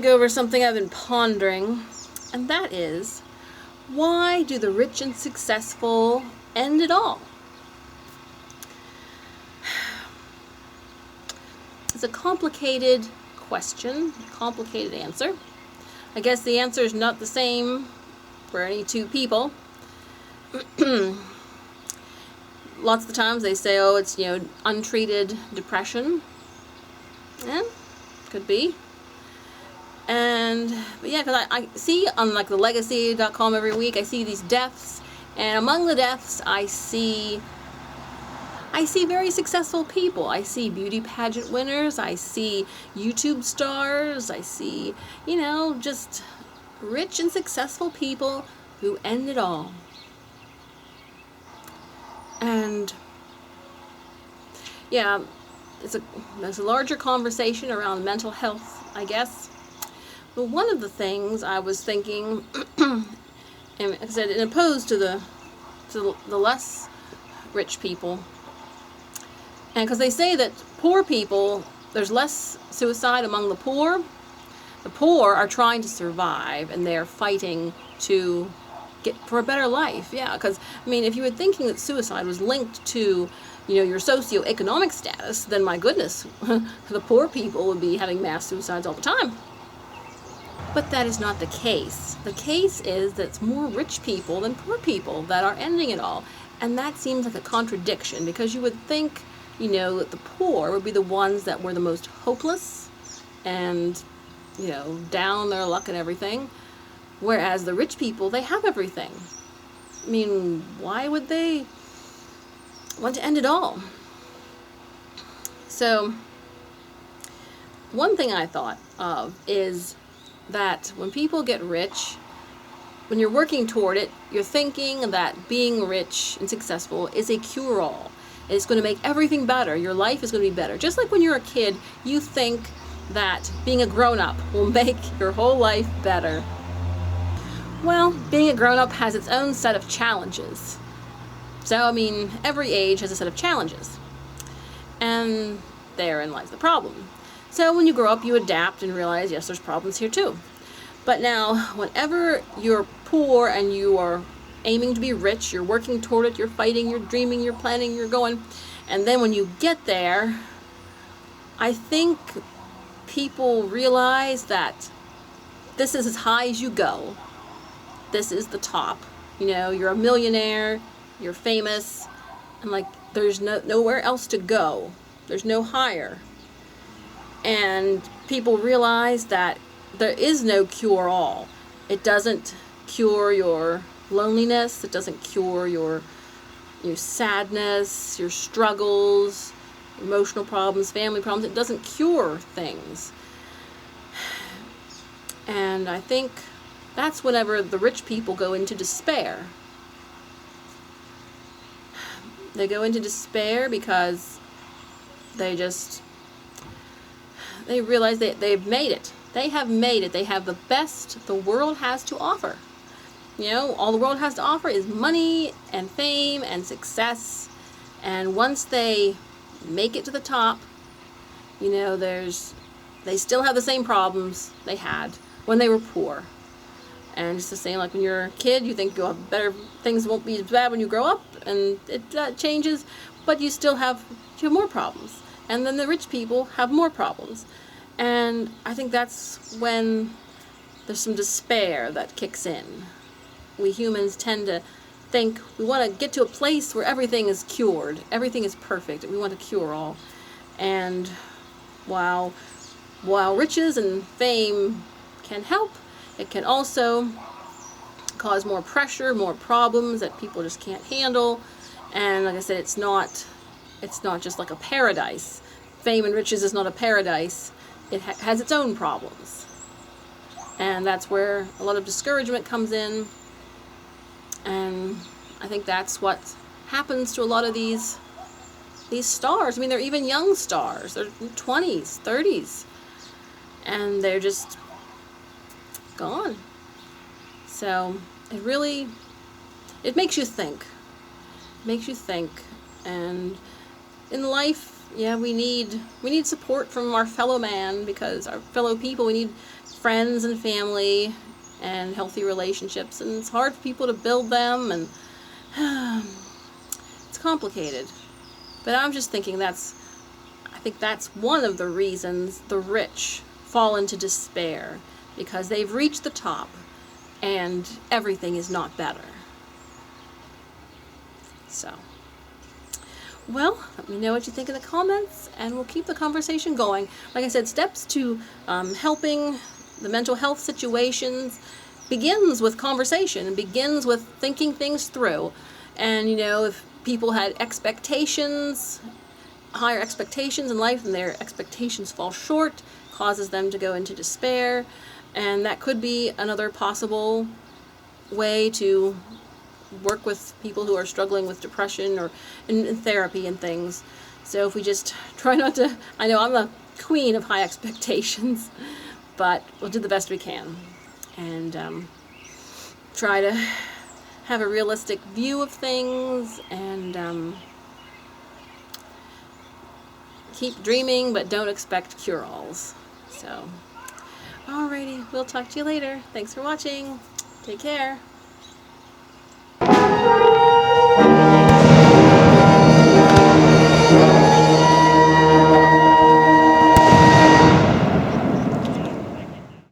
to go over something I've been pondering, and that is, why do the rich and successful end it all? It's a complicated question, complicated answer. I guess the answer is not the same for any two people. Lots of the times they say, oh, it's, untreated depression. Yeah, could be. But yeah, because I see on like the legacy.com every week, I see these deaths, and among the deaths I see very successful people. I see beauty pageant winners, I see YouTube stars, I see, just rich and successful people who end it all. And yeah, there's a larger conversation around mental health, I guess. But one of the things I was thinking, and like I said, in opposed to the less rich people, and because they say that poor people, there's less suicide among the poor. The poor are trying to survive, and they're fighting to get for a better life. Yeah, because if you were thinking that suicide was linked to your socioeconomic status, then my goodness, the poor people would be having mass suicides all the time. But that is not the case. The case is that it's more rich people than poor people that are ending it all. And that seems like a contradiction, because you would think, that the poor would be the ones that were the most hopeless and, down their luck and everything. Whereas the rich people, they have everything. Why would they want to end it all? So, one thing I thought of is that when people get rich, when you're working toward it, you're thinking that being rich and successful is a cure-all. It's going to make everything better. Your life is going to be better. Just like when you're a kid, you think that being a grown-up will make your whole life better. Well, being a grown-up has its own set of challenges. So, every age has a set of challenges. And therein lies the problem. So when you grow up, you adapt and realize, yes, there's problems here too. But now, whenever you're poor and you are aiming to be rich, you're working toward it, you're fighting, you're dreaming, you're planning, you're going, and then when you get there, I think people realize that this is as high as you go. This is the top. You're a millionaire, you're famous, and there's nowhere else to go. There's no higher. And people realize that there is no cure-all. It doesn't cure your loneliness. It doesn't cure your sadness, your struggles, emotional problems, family problems. It doesn't cure things. And I think that's whenever the rich people go into despair. They go into despair because they realize they've made it. They have made it. They have the best the world has to offer. All the world has to offer is money and fame and success. And once they make it to the top, they still have the same problems they had when they were poor. And it's the same like when you're a kid, you think you'll have better, things won't be as bad when you grow up, and it changes, but you have more problems. And then the rich people have more problems. And I think that's when there's some despair that kicks in. We humans tend to think we want to get to a place where everything is cured, everything is perfect, we want to cure all. And while riches and fame can help, it can also cause more pressure, more problems that people just can't handle. And like I said, it's not just like a paradise. Fame and riches is not a paradise. It has its own problems. And that's where a lot of discouragement comes in. And I think that's what happens to a lot of these stars. They're even young stars. They're 20s, 30s. And they're just gone. So it makes you think. It makes you think. And in life, yeah, we need support from our fellow man, because our fellow people, we need friends and family and healthy relationships, and it's hard for people to build them, and it's complicated. But I'm just thinking I think that's one of the reasons the rich fall into despair, because they've reached the top and everything is not better. So, well, let me know what you think in the comments, and we'll keep the conversation going. Like I said, steps to helping the mental health situations begins with conversation and begins with thinking things through. And, if people had higher expectations in life, and their expectations fall short, causes them to go into despair. And that could be another possible way to work with people who are struggling with depression, or in therapy and things. So if we just try not to, I know I'm the queen of high expectations, but we'll do the best we can, and try to have a realistic view of things, and keep dreaming, but don't expect cure-alls. So, alrighty, we'll talk to you later. Thanks for watching. Take care.